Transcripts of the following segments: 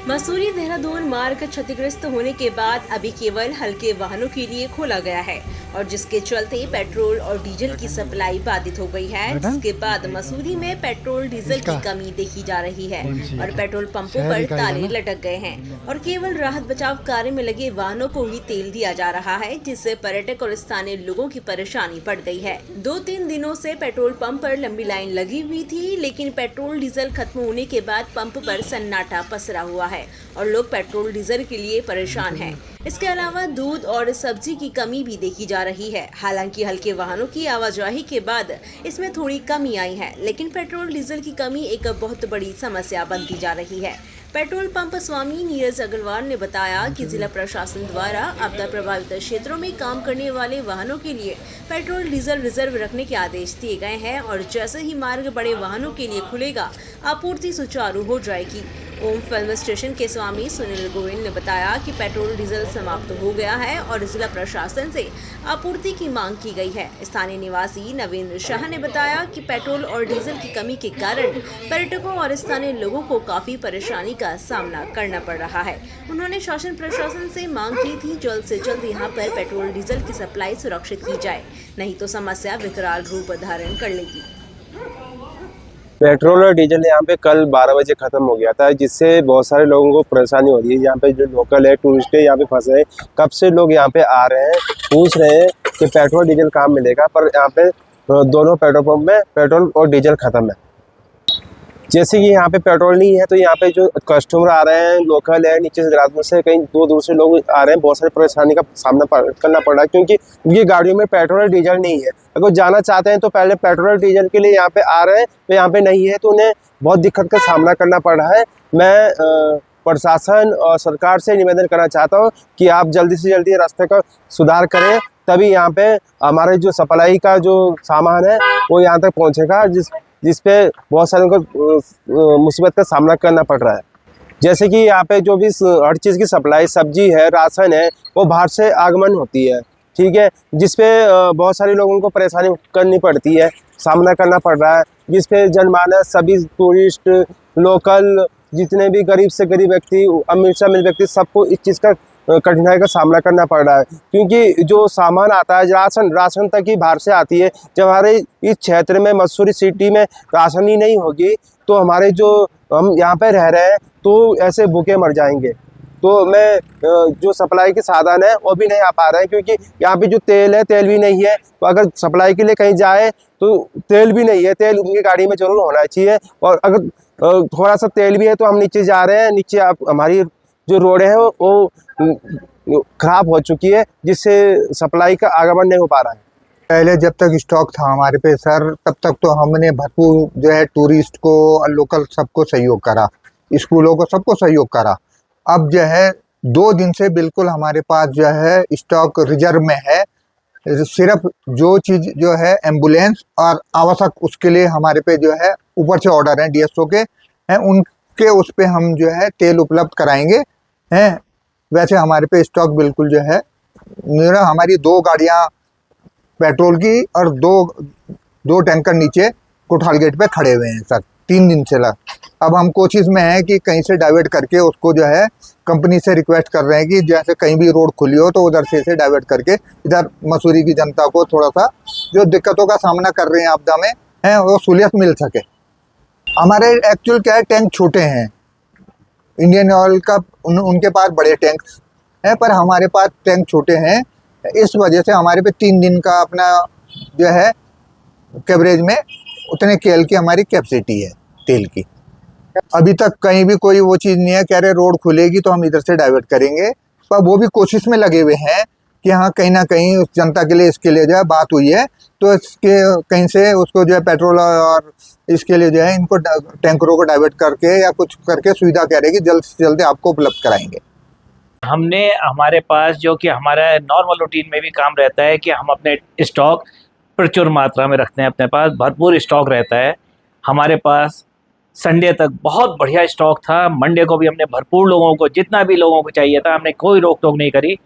मसूरी देहरादून मार्ग क्षतिग्रस्त होने के बाद अभी केवल हल्के वाहनों के लिए खोला गया है और जिसके चलते पेट्रोल और डीजल की सप्लाई बाधित हो गई है, जिसके बाद मसूरी में पेट्रोल डीजल की कमी देखी जा रही है और पेट्रोल पंपों पर ताले लटक गए हैं और केवल राहत बचाव कार्य में लगे वाहनों को ही तेल दिया जा रहा है, जिससे पर्यटक और स्थानीय लोगों की परेशानी बढ़ गई है। 2-3 दिनों से पेट्रोल पंप पर लंबी लाइन लगी हुई थी, लेकिन पेट्रोल डीजल खत्म होने के बाद पंप पर सन्नाटा पसरा हुआ है और लोग पेट्रोल डीजल के लिए परेशान हैं। इसके अलावा दूध और सब्जी की कमी भी देखी जा रही है। हालांकि हल्के वाहनों की आवाजाही के बाद इसमें थोड़ी कमी आई है, लेकिन पेट्रोल डीजल की कमी एक बहुत बड़ी समस्या बनती जा रही है। पेट्रोल पंप स्वामी नीरज अग्रवाल ने बताया कि जिला प्रशासन द्वारा आपदा प्रभावित क्षेत्रों में काम करने वाले वाहनों के लिए पेट्रोल डीजल रिजर्व रखने के आदेश दिए गए हैं और जैसे ही मार्ग बड़े वाहनों के लिए खुलेगा, आपूर्ति सुचारू हो जाएगी। ओम फिल्म स्टेशन के स्वामी सुनील गोविंद ने बताया कि पेट्रोल डीजल समाप्त हो गया है और जिला प्रशासन से आपूर्ति की मांग की गई है। स्थानीय निवासी नवीन शाह ने बताया कि पेट्रोल और डीजल की कमी के कारण पर्यटकों और स्थानीय लोगों को काफी परेशानी का सामना करना पड़ रहा है। उन्होंने शासन प्रशासन से मांग की थी जल्द से जल्द यहाँ पर पेट्रोल डीजल की सप्लाई सुरक्षित की जाए, नहीं तो समस्या विकराल रूप धारण कर लेगी। पेट्रोल और डीजल यहाँ पे कल 12 बजे खत्म हो गया था, जिससे बहुत सारे लोगों को परेशानी हो रही है। यहाँ पे जो लोकल है, टूरिस्ट है, यहाँ पे फंसे हैं। कब से लोग यहाँ पे आ रहे हैं, पूछ रहे हैं कि पेट्रोल डीजल कहाँ मिलेगा, पर यहाँ पे दोनों पेट्रोल पंप में पेट्रोल और डीजल खत्म है। जैसे कि यहाँ पे पेट्रोल नहीं है, तो यहाँ पे जो कस्टमर आ रहे हैं, लोकल है, नीचे से देहरादून से कहीं दूर से लोग आ रहे हैं, बहुत सारी परेशानी का सामना करना पड़ रहा है, क्योंकि उनकी गाड़ियों में पेट्रोल और डीजल नहीं है। अगर जाना चाहते हैं तो पहले पेट्रोल और डीजल के लिए यहाँ पे आ रहे हैं, तो यहाँ पे नहीं है, तो उन्हें बहुत दिक्कत का सामना करना पड़ रहा है। मैं प्रशासन और सरकार से निवेदन करना चाहता हूँ कि आप जल्दी से जल्दी रास्ते का सुधार करें, तभी यहाँ पे हमारे जो सप्लाई का जो सामान है वो यहाँ तक पहुँचेगा, जिसपे बहुत सारे को मुसीबत का सामना करना पड़ रहा है। जैसे कि यहाँ पे जो भी हर चीज़ की सप्लाई, सब्जी है, राशन है, वो बाहर से आगमन होती है, ठीक है, जिसपे बहुत सारे लोगों को परेशानी करनी पड़ती है, सामना करना पड़ रहा है, जिसपे जनमानस, सभी टूरिस्ट, लोकल, जितने भी गरीब से गरीब व्यक्ति, अमीर से अमीर व्यक्ति, सबको इस चीज़ का कठिनाई का सामना करना पड़ रहा है। क्योंकि जो सामान आता है, राशन तक ही बाहर से आती है। जब हमारे इस क्षेत्र में, मसूरी सिटी में राशन ही नहीं होगी, तो हमारे जो हम यहाँ पे रह रहे हैं तो ऐसे भूखे मर जाएंगे। तो मैं जो सप्लाई के साधन है वो भी नहीं आ पा रहे हैं, क्योंकि यहाँ पे जो तेल है, तेल भी नहीं है। तो अगर सप्लाई के लिए कहीं जाए तो तेल भी नहीं है, तेल उनकी गाड़ी में जरूर होना चाहिए। और अगर थोड़ा सा तेल भी है तो हम नीचे जा रहे हैं, नीचे आप हमारी जो रोड है वो खराब हो चुकी है, जिससे सप्लाई का आगमन नहीं हो पा रहा है। पहले जब तक स्टॉक था हमारे पे सर, तब तक तो हमने भरपूर जो है टूरिस्ट को और लोकल सबको सहयोग करा, स्कूलों को सबको सहयोग करा। अब जो है 2 दिन से बिल्कुल हमारे पास जो है स्टॉक रिजर्व में है। सिर्फ जो चीज़ जो है एम्बुलेंस और आवश्यक, उसके लिए हमारे पे जो है ऊपर से ऑर्डर है DSO के हैं, उनके उस पे हम जो है तेल उपलब्ध कराएंगे हैं। वैसे हमारे पे स्टॉक बिल्कुल जो है मेरा, हमारी 2 गाड़ियाँ पेट्रोल की और दो टैंकर नीचे कोठाल गेट पे खड़े हुए हैं सर, 3 दिन से अब हम कोशिश में हैं कि कहीं से डाइवर्ट करके उसको जो है कंपनी से रिक्वेस्ट कर रहे हैं कि जैसे कहीं भी रोड खुली हो तो उधर से डाइवर्ट करके इधर मसूरी की जनता को थोड़ा सा जो दिक्कतों का सामना कर रहे हैं आपदा में है, वो सहूलियत मिल सके। हमारे एक्चुअल क्या है, टैंक छोटे हैं, इंडियन ऑयल का उनके पास बड़े टैंक्स हैं, पर हमारे पास टैंक छोटे हैं। इस वजह से हमारे पे 3 दिन का अपना जो है कवरेज में उतने KL की हमारी कैपेसिटी है तेल की। अभी तक कहीं भी कोई वो चीज़ नहीं है कह रहे रोड खुलेगी तो हम इधर से डाइवर्ट करेंगे, पर वो भी कोशिश में लगे हुए हैं कि हाँ कहीं ना कहीं उस जनता के लिए, इसके लिए जो है बात हुई है, तो इसके कहीं से उसको जो है पेट्रोल और इसके लिए जो है इनको टैंकरों को डाइवर्ट करके या कुछ करके सुविधा कह रहे हैं कि जल्द से जल्द आपको उपलब्ध कराएंगे। हमने हमारे पास जो कि हमारा नॉर्मल रूटीन में भी काम रहता है कि हम अपने स्टॉक प्रचुर मात्रा में रखते हैं, अपने पास भरपूर स्टॉक रहता है। हमारे पास संडे तक बहुत बढ़िया स्टॉक था, मंडे को भी हमने भरपूर लोगों को, जितना भी लोगों को चाहिए था, हमने कोई रोक टोक नहीं करी।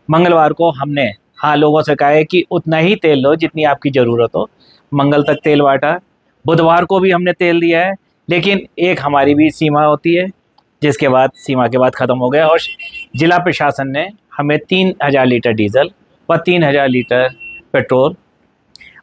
मंगलवार को हमने लोगों से कहा है कि उतना ही तेल लो जितनी आपकी ज़रूरत हो, मंगल तक तेल बांटा। बुधवार को भी हमने तेल दिया है, लेकिन एक हमारी भी सीमा होती है जिसके बाद सीमा के बाद ख़त्म हो गया और जिला प्रशासन ने हमें 3000 लीटर डीजल व 3000 लीटर पेट्रोल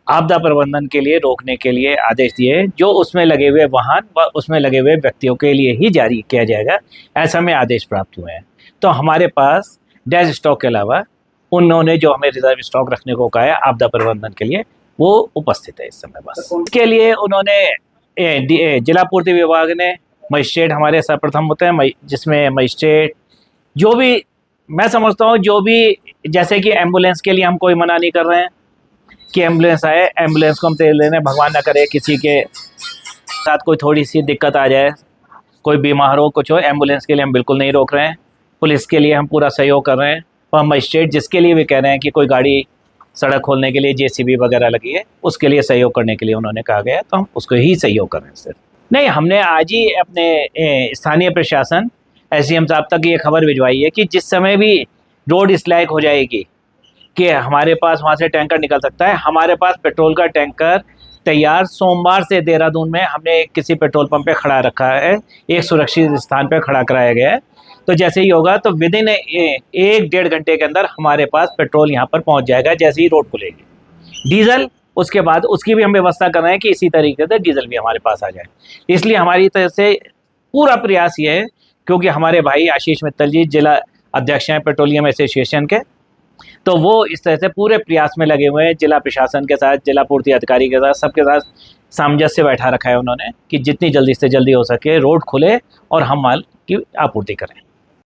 आपदा प्रबंधन के लिए रोकने के लिए आदेश दिए, जो उसमें लगे हुए वाहन व उसमें लगे हुए व्यक्तियों के लिए ही जारी किया जाएगा, ऐसा में आदेश प्राप्त हुए हैं। तो हमारे पास डैश स्टॉक के अलावा उन्होंने जो हमें रिजर्व स्टॉक रखने को कहा है आपदा प्रबंधन के लिए, वो उपस्थित है इस समय। बस इसके लिए उन्होंने जिला पूर्ति विभाग ने मजिस्ट्रेट हमारे सर्वप्रथम होते हैं, जिसमें मजिस्ट्रेट जो भी, मैं समझता हूँ जो भी, जैसे कि एम्बुलेंस के लिए हम कोई मना नहीं कर रहे हैं कि एम्बुलेंस आए, एम्बुलेंस को हम तेल देने, भगवान ना करे किसी के साथ कोई थोड़ी सी दिक्कत आ जाए, कोई बीमार हो, कुछ हो, एम्बुलेंस के लिए हम बिल्कुल नहीं रोक रहे हैं। पुलिस के लिए हम पूरा सहयोग कर रहे हैं और मजिस्ट्रेट जिसके लिए भी कह रहे हैं कि कोई गाड़ी सड़क खोलने के लिए जेसीबी वगैरह लगी है, उसके लिए सहयोग करने के लिए उन्होंने कहा गया, तो हम उसको ही सहयोग कर रहे हैं सिर्फ। नहीं, हमने आज ही अपने स्थानीय प्रशासन एसडीएम साहब तक ये खबर भिजवाई है कि जिस समय भी रोड स्लैग हो जाएगी कि हमारे पास वहाँ से टैंकर निकल सकता है। हमारे पास पेट्रोल का टैंकर तैयार सोमवार से देहरादून में हमने किसी पेट्रोल पंप पे खड़ा रखा है, एक सुरक्षित स्थान पे खड़ा कराया गया है। तो जैसे ही होगा तो विदिन 1-1.5 घंटे के अंदर हमारे पास पेट्रोल यहाँ पर पहुँच जाएगा जैसे ही रोड खुलेगी। डीजल उसके बाद उसकी भी हम व्यवस्था कर रहे हैं कि इसी तरीके से डीजल भी हमारे पास आ जाए। इसलिए हमारी तरफ से पूरा प्रयास ये है, क्योंकि हमारे भाई आशीष मित्तल जी जिला अध्यक्ष हैं पेट्रोलियम एसोसिएशन के, तो वो इस तरह से पूरे प्रयास में लगे हुए हैं। जिला प्रशासन के साथ, जिला पूर्ति अधिकारी के साथ, सबके साथ सामंजस्य बैठा रखा है उन्होंने कि जितनी जल्दी से जल्दी हो सके रोड खुले और हम माल की आपूर्ति करें।